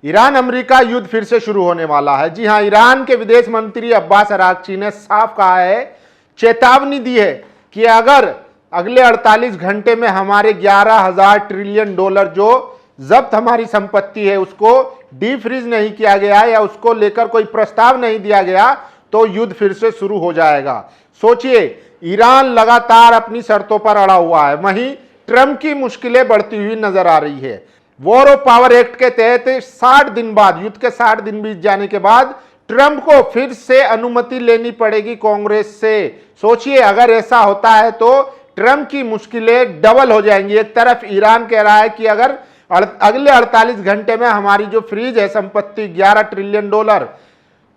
Iran America युद्ध फिर से शुरू होने वाला है। जी हां, ईरान के विदेश मंत्री अब्बास अरागची ने साफ कहा है, चेतावनी दी है कि अगर अगले 48 घंटे में हमारे 11,000 ट्रिलियन डॉलर जो जब्त हमारी संपत्ति है उसको डीफ्रीज नहीं किया गया या उसको लेकर कोई प्रस्ताव नहीं दिया गया तो युद्ध फिर से शुरू हो जाएगा। सोचिए, ईरान लगातार अपनी शर्तों पर अड़ा हुआ है, वहीं ट्रंप की मुश्किलें बढ़ती हुई नजर आ रही है। वॉर ऑफ पावर एक्ट के तहत 60 दिन बाद, युद्ध के 60 दिन बीत जाने के बाद ट्रंप को फिर से अनुमति लेनी पड़ेगी कांग्रेस से। सोचिए, अगर ऐसा होता है तो ट्रंप की मुश्किलें डबल हो जाएंगी। एक तरफ ईरान कह रहा है कि अगर अगले 48 घंटे में हमारी जो फ्रीज है संपत्ति 11 ट्रिलियन डॉलर,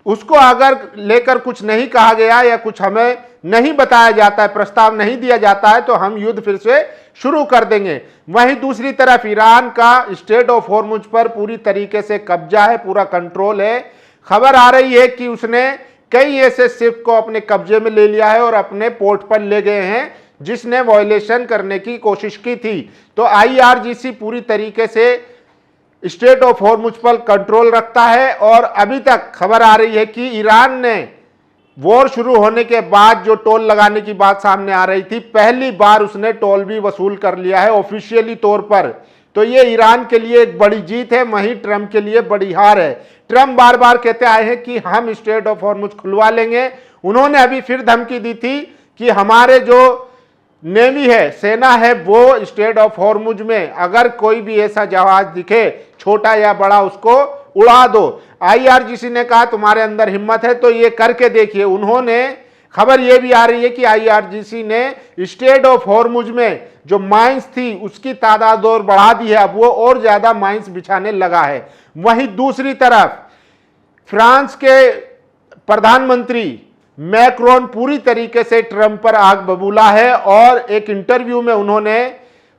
उसको अगर लेकर कुछ नहीं कहा गया या कुछ हमें नहीं बताया जाता है, प्रस्ताव नहीं दिया जाता है, तो हम युद्ध फिर से शुरू कर देंगे। वहीं दूसरी तरफ ईरान का स्ट्रेट ऑफ हॉर्मुज पर पूरी तरीके से कब्जा है, पूरा कंट्रोल है। खबर आ रही है कि उसने कई ऐसे शिप को अपने कब्जे में ले लिया है और अपने पोर्ट पर ले गए हैं जिसने वायलेशन करने की कोशिश की थी। तो आईआरजीसी पूरी तरीके से स्ट्रेट ऑफ हॉर्मुज पर कंट्रोल रखता है और अभी तक खबर आ रही है कि ईरान ने वॉर शुरू होने के बाद जो टोल लगाने की बात सामने आ रही थी, पहली बार उसने टोल भी वसूल कर लिया है ऑफिशियली तौर पर। तो ये ईरान के लिए एक बड़ी जीत है, वहीं ट्रंप के लिए बड़ी हार है। ट्रंप बार बार कहते आए हैं कि हम स्ट्रेट ऑफ हॉर्मुज खुलवा लेंगे। उन्होंने अभी फिर धमकी दी थी कि हमारे जो नेवी है, सेना है, वो स्ट्रेट ऑफ हॉर्मुज में अगर कोई भी ऐसा जहाज दिखे छोटा या बड़ा उसको उड़ा दो। आईआरजीसी ने कहा तुम्हारे अंदर हिम्मत है तो ये करके देखिए। उन्होंने, खबर ये भी आ रही है कि आईआरजीसी ने स्ट्रेट ऑफ हॉर्मुज में जो माइंस थी उसकी तादाद और बढ़ा दी है, अब वो और ज्यादा माइंस बिछाने लगा है। वहीं दूसरी तरफ फ्रांस के प्रधानमंत्री मैक्रोन पूरी तरीके से ट्रंप पर आग बबूला है और एक इंटरव्यू में उन्होंने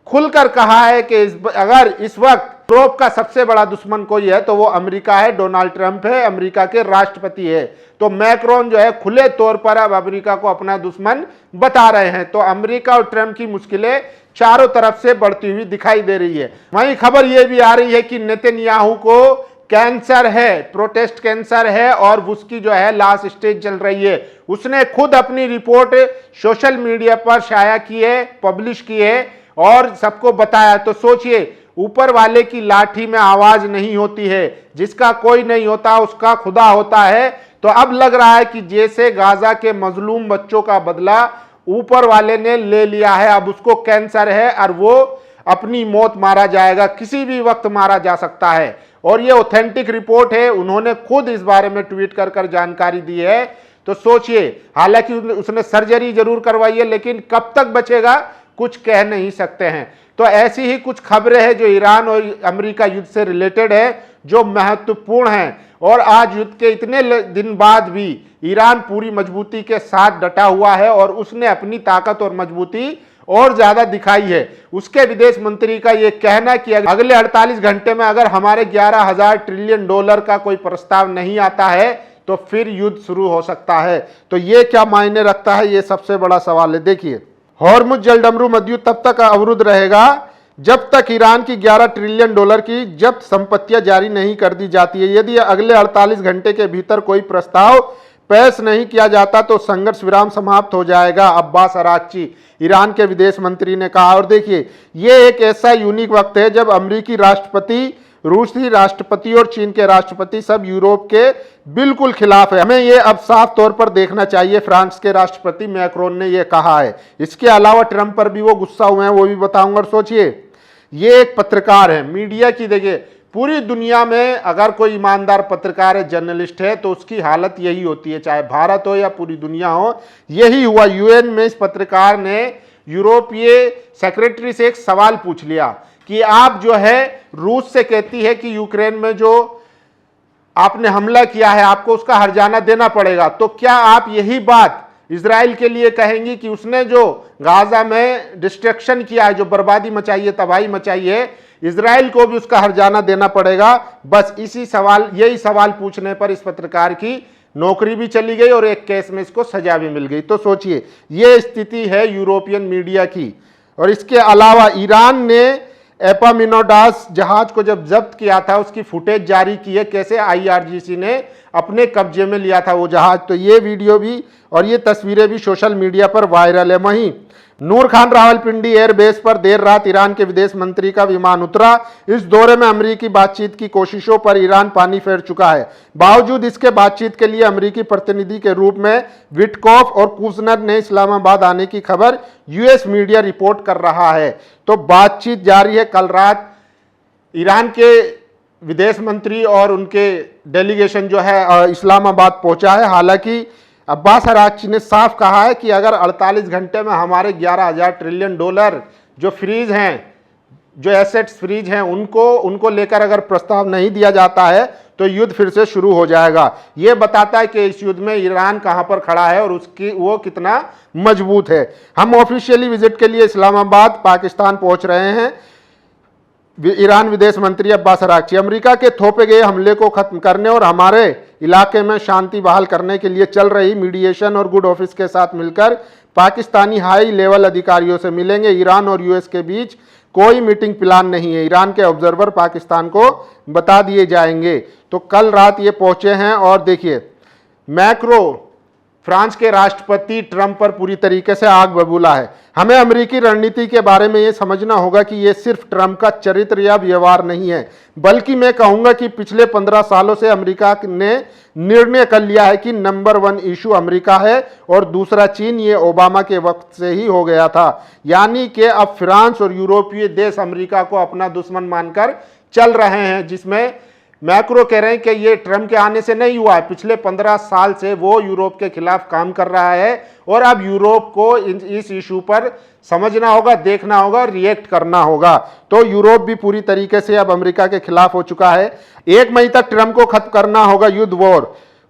खुलकर कहा है कि अगर इस वक्त यूरोप का सबसे बड़ा दुश्मन कोई है तो वो अमेरिका है, डोनाल्ड ट्रंप है, अमेरिका के राष्ट्रपति है। तो मैक्रोन जो है खुले तौर पर अब अमेरिका को अपना दुश्मन बता रहे हैं। तो अमेरिका और ट्रंप की मुश्किलें चारों तरफ से बढ़ती हुई दिखाई दे रही है। वहीं खबर यह भी आ रही है कि नेतन्याहू को कैंसर है, प्रोटेस्ट कैंसर है और उसकी जो है लास्ट स्टेज चल रही है। उसने खुद अपनी रिपोर्ट सोशल मीडिया पर शाया की है, पब्लिश की है और सबको बताया। तो सोचिए, ऊपर वाले की लाठी में आवाज नहीं होती है, जिसका कोई नहीं होता उसका खुदा होता है। तो अब लग रहा है कि जैसे गाजा के मजलूम बच्चों का बदला ऊपर वाले ने ले लिया है। अब उसको कैंसर है और वो अपनी मौत मारा जाएगा, किसी भी वक्त मारा जा सकता है। और ये ऑथेंटिक रिपोर्ट है, उन्होंने खुद इस बारे में ट्वीट कर जानकारी दी है। तो सोचिए, हालांकि उसने सर्जरी जरूर करवाई है लेकिन कब तक बचेगा कुछ कह नहीं सकते हैं। तो ऐसी ही कुछ खबरें हैं जो ईरान और अमेरिका युद्ध से रिलेटेड है, जो महत्वपूर्ण हैं। और आज युद्ध के इतने दिन बाद भी ईरान पूरी मजबूती के साथ डटा हुआ है और उसने अपनी ताकत और मजबूती और ज्यादा दिखाई है। उसके विदेश मंत्री का यह कहना कि अगले 48 घंटे में अगर हमारे 11,000 ट्रिलियन डॉलर का कोई प्रस्ताव नहीं आता है तो फिर युद्ध शुरू हो सकता है। तो ये क्या मायने रखता है, ये सबसे बड़ा सवाल है। देखिए, हॉर्मुज जलडमरू मध्ययुद्ध तब तक अवरुद्ध रहेगा जब तक ईरान की 11 ट्रिलियन डॉलर की जब्त संपत्तियां जारी नहीं कर दी जाती है। यदि अगले 48 घंटे के भीतर कोई प्रस्ताव पेश नहीं किया जाता तो संघर्ष विराम समाप्त हो जाएगा, अब्बास अरागची ईरान के विदेश मंत्री ने कहा। और देखिए, ये एक ऐसा यूनिक वक्त है जब अमेरिकी राष्ट्रपति, रूसी राष्ट्रपति और चीन के राष्ट्रपति सब यूरोप के बिल्कुल खिलाफ है। हमें ये अब साफ तौर पर देखना चाहिए। फ्रांस के राष्ट्रपति मैक्रोन ने ये कहा है। इसके अलावा ट्रंप पर भी वो गुस्सा हुए हैं, वो भी बताऊंगा। और सोचिए, ये एक पत्रकार है, मीडिया की, देखिए पूरी दुनिया में अगर कोई ईमानदार पत्रकार है, जर्नलिस्ट है, तो उसकी हालत यही होती है, चाहे भारत हो या पूरी दुनिया हो। यही हुआ यूएन में। इस पत्रकार ने यूरोपीय सेक्रेटरी से एक सवाल पूछ लिया कि आप जो है रूस से कहती है कि यूक्रेन में जो आपने हमला किया है आपको उसका हर्जाना देना पड़ेगा, तो क्या आप यही बात इजराइल के लिए कहेंगी कि उसने जो गाजा में डिस्ट्रक्शन किया है, जो बर्बादी मचाई है, तबाही मचाई है, इजराइल को भी उसका हर्जाना देना पड़ेगा? बस यही सवाल पूछने पर इस पत्रकार की नौकरी भी चली गई और एक केस में इसको सजा भी मिल गई। तो सोचिए, ये स्थिति है यूरोपियन मीडिया की। और इसके अलावा ईरान ने एपामिनोडास जहाज को जब जब्त किया था उसकी फुटेज जारी की है, कैसे आईआरजीसी ने अपने कब्जे में लिया था वो जहाज। तो ये वीडियो भी और ये तस्वीरें भी सोशल मीडिया पर वायरल है। वहीं नूर खान रावलपिंडी एयरबेस पर देर रात ईरान के विदेश मंत्री का विमान उतरा। इस दौरे में अमेरिकी बातचीत की कोशिशों पर ईरान पानी फेर चुका है। बावजूद इसके बातचीत के लिए अमेरिकी प्रतिनिधि के रूप में विटकॉफ और कुशनर ने इस्लामाबाद आने की खबर यूएस मीडिया रिपोर्ट कर रहा है। तो बातचीत जारी है। कल रात ईरान के विदेश मंत्री और उनके डेलीगेशन जो है इस्लामाबाद पहुंचा है। हालांकि अब्बास अराक्ची ने साफ कहा है कि अगर 48 घंटे में हमारे 11,000 ट्रिलियन डॉलर जो फ्रीज हैं, जो एसेट्स फ्रीज हैं, उनको लेकर अगर प्रस्ताव नहीं दिया जाता है तो युद्ध फिर से शुरू हो जाएगा। यह बताता है कि इस युद्ध में ईरान कहां पर खड़ा है और वो कितना मजबूत है। हम ऑफिशियली विजिट के लिए इस्लामाबाद पाकिस्तान पहुंच रहे हैं। ईरान विदेश मंत्री अब्बास अराक्ची अमेरिका के थोपे गए हमले को खत्म करने और हमारे इलाके में शांति बहाल करने के लिए चल रही मीडिएशन और गुड ऑफिस के साथ मिलकर पाकिस्तानी हाई लेवल अधिकारियों से मिलेंगे। ईरान और यूएस के बीच कोई मीटिंग प्लान नहीं है। ईरान के ऑब्जर्वर पाकिस्तान को बता दिए जाएंगे। तो कल रात ये पहुंचे हैं और देखिए मैक्रो फ्रांस के राष्ट्रपति ट्रंप पर पूरी तरीके से आग बबूला है। हमें अमेरिकी रणनीति के बारे में ये समझना होगा कि ये सिर्फ ट्रंप का चरित्र या व्यवहार नहीं है, बल्कि मैं कहूंगा कि पिछले 15 सालों से अमेरिका ने निर्णय कर लिया है कि नंबर 1 इशू अमेरिका है और दूसरा चीन। ये ओबामा के वक्त से ही हो गया था। यानी कि अब फ्रांस और यूरोपीय देश अमेरिका को अपना दुश्मन मानकर चल रहे हैं, जिसमें मैक्रो कह रहे हैं कि ये ट्रंप के आने से नहीं हुआ है। पिछले 15 साल से वो यूरोप के खिलाफ काम कर रहा है और अब यूरोप को इस इशू पर समझना होगा, देखना होगा, रिएक्ट करना होगा। तो यूरोप भी पूरी तरीके से अब अमेरिका के खिलाफ हो चुका है। 1 मई तक ट्रंप को खत्म करना होगा युद्ध।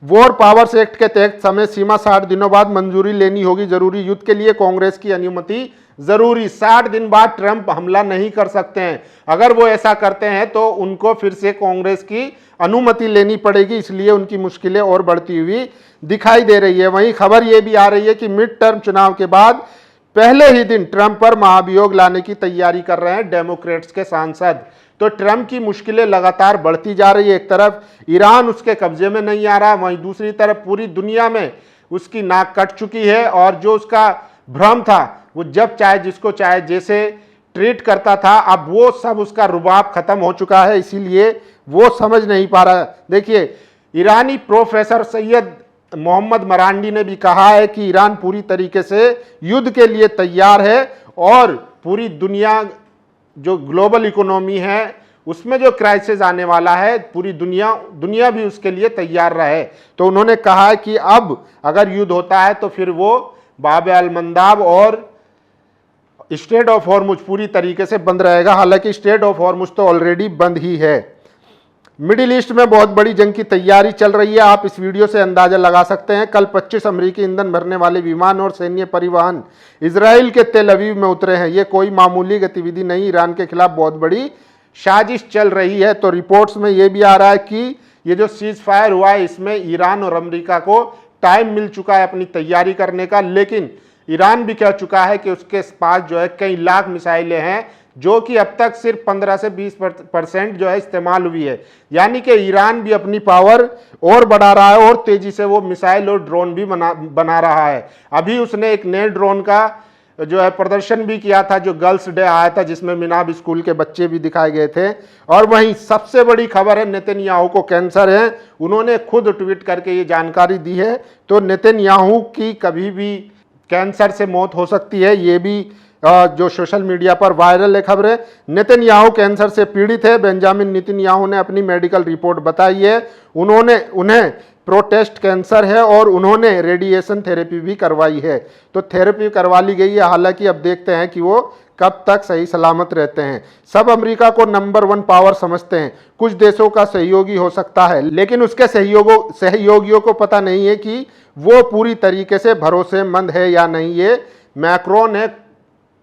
वॉर पावर्स एक्ट के तहत समय सीमा 60 दिनों बाद मंजूरी लेनी होगी जरूरी। युद्ध के लिए कांग्रेस की अनुमति जरूरी। 60 दिन बाद ट्रंप हमला नहीं कर सकते हैं। अगर वो ऐसा करते हैं तो उनको फिर से कांग्रेस की अनुमति लेनी पड़ेगी, इसलिए उनकी मुश्किलें और बढ़ती हुई दिखाई दे रही है। वहीं खबर यह भी आ रही है कि मिड टर्म चुनाव के बाद पहले ही दिन ट्रंप पर महाभियोग लाने की तैयारी कर रहे हैं डेमोक्रेट्स के सांसद। तो ट्रंप की मुश्किलें लगातार बढ़ती जा रही है। एक तरफ ईरान उसके कब्जे में नहीं आ रहा, वहीं दूसरी तरफ पूरी दुनिया में उसकी नाक कट चुकी है और जो उसका भ्रम था, वो जब चाहे जिसको चाहे जैसे ट्रीट करता था, अब वो सब उसका रुबाब खत्म हो चुका है, इसीलिए वो समझ नहीं पा रहा। देखिए ईरानी प्रोफेसर सैयद मोहम्मद मरांडी ने भी कहा है कि ईरान पूरी तरीके से युद्ध के लिए तैयार है और पूरी दुनिया जो ग्लोबल इकोनॉमी है उसमें जो क्राइसिस आने वाला है, पूरी दुनिया भी उसके लिए तैयार रहे। तो उन्होंने कहा है कि अब अगर युद्ध होता है तो फिर वो बाब अल मंदाब और स्ट्रेट ऑफ हॉर्मुज पूरी तरीके से बंद रहेगा। हालांकि स्ट्रेट ऑफ हॉर्मुज तो ऑलरेडी बंद ही है। मिडिल ईस्ट में बहुत बड़ी जंग की तैयारी चल रही है। आप इस वीडियो से अंदाजा लगा सकते हैं। कल 25 अमेरिकी ईंधन भरने वाले विमान और सैन्य परिवहन इजराइल के तेल अवीव में उतरे हैं। ये कोई मामूली गतिविधि नहीं, ईरान के खिलाफ बहुत बड़ी साजिश चल रही है। तो रिपोर्ट्स में यह भी आ रहा है कि ये जो सीज फायर हुआ है इसमें ईरान और अमेरिका को टाइम मिल चुका है अपनी तैयारी करने का, लेकिन ईरान भी कह चुका है कि उसके पास जो है कई लाख मिसाइलें हैं जो कि अब तक सिर्फ 15 से 20% जो है इस्तेमाल हुई है। यानी कि ईरान भी अपनी पावर और बढ़ा रहा है और तेजी से वो मिसाइल और ड्रोन भी बना रहा है। अभी उसने एक नए ड्रोन का जो है प्रदर्शन भी किया था, जो गर्ल्स डे आया था, जिसमें मिनाब स्कूल के बच्चे भी दिखाए गए थे। और वहीं सबसे बड़ी खबर है नेतन्याहू को कैंसर है। उन्होंने खुद ट्वीट करके ये जानकारी दी है। तो नेतन्याहू की कभी भी कैंसर से मौत हो सकती है, ये भी जो सोशल मीडिया पर वायरल है खबर है। नेतन्याहू कैंसर से पीड़ित है। बेंजामिन नेतन्याहू ने अपनी मेडिकल रिपोर्ट बताई है। उन्हें प्रोटेस्ट कैंसर है और उन्होंने रेडिएशन थेरेपी भी करवाई है। तो थेरेपी करवा ली गई है। हालांकि अब देखते हैं कि वो कब तक सही सलामत रहते हैं। सब अमेरिका को नंबर 1 पावर समझते हैं। कुछ देशों का सहयोगी हो सकता है, लेकिन उसके सहयोगियों को पता नहीं है कि वो पूरी तरीके से भरोसेमंद है या नहीं। ये मैक्रोन है,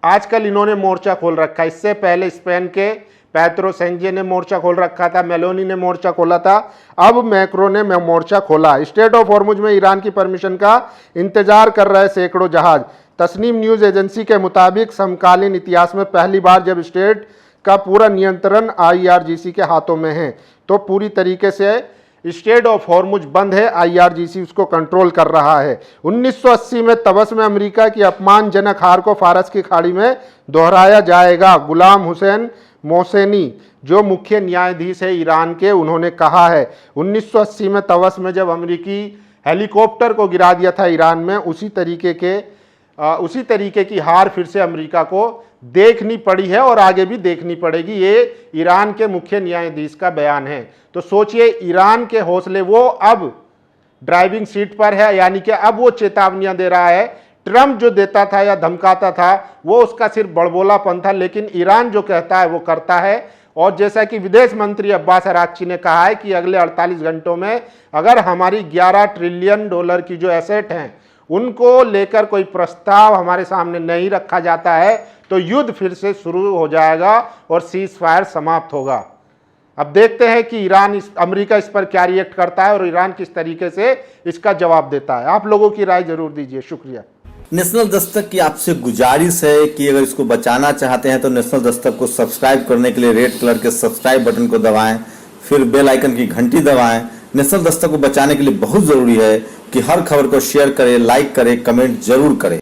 आजकल इन्होंने मोर्चा खोल रखा है। इससे पहले स्पेन के पेड्रो सैंचेज ने मोर्चा खोल रखा था, मेलोनी ने मोर्चा खोला था, अब मैक्रो ने मोर्चा खोला। स्ट्रेट ऑफ हॉर्मुज में ईरान की परमिशन का इंतजार कर रहे सैकड़ों जहाज। तस्नीम न्यूज एजेंसी के मुताबिक समकालीन इतिहास में पहली बार जब स्ट्रेट का पूरा नियंत्रण IRGC के हाथों में है। तो पूरी तरीके से स्ट्रेट ऑफ हॉर्मुज बंद है, IRGC उसको कंट्रोल कर रहा है। 1980 में तबस में अमेरिका की अपमानजनक हार को फारस की खाड़ी में दोहराया जाएगा। गुलाम हुसैन मोहसेनी जो मुख्य न्यायाधीश है ईरान के, उन्होंने कहा है 1980 में तबस में जब अमेरिकी हेलीकॉप्टर को गिरा दिया था ईरान में, उसी तरीके की हार फिर से अमेरिका को देखनी पड़ी है और आगे भी देखनी पड़ेगी। ये ईरान के मुख्य न्यायाधीश का बयान है। तो सोचिए, ईरान के हौसले, वो अब ड्राइविंग सीट पर है, यानी कि अब वो चेतावनियां दे रहा है। ट्रंप जो देता था या धमकाता था वो उसका सिर्फ बड़बोलापन था, लेकिन ईरान जो कहता है वो करता है। और जैसा कि विदेश मंत्री अब्बास अराक्ची ने कहा है कि अगले 48 घंटों में अगर हमारी 11 ट्रिलियन डॉलर की जो एसेट हैं उनको लेकर कोई प्रस्ताव हमारे सामने नहीं रखा जाता है तो युद्ध फिर से शुरू हो जाएगा और सीज फायर समाप्त होगा। अब देखते हैं कि अमेरिका इस पर क्या रिएक्ट करता है और ईरान किस तरीके से इसका जवाब देता है। आप लोगों की राय जरूर दीजिए। शुक्रिया। नेशनल दस्तक की आपसे गुजारिश है कि अगर इसको बचाना चाहते हैं तो नेशनल दस्तक को सब्सक्राइब करने के लिए रेड कलर के सब्सक्राइब बटन को दबाएं, फिर बेल आइकन की घंटी दबाएं। नेशनल दस्तक को बचाने के लिए बहुत जरूरी है कि हर खबर को शेयर करें, लाइक करें, कमेंट जरूर करें।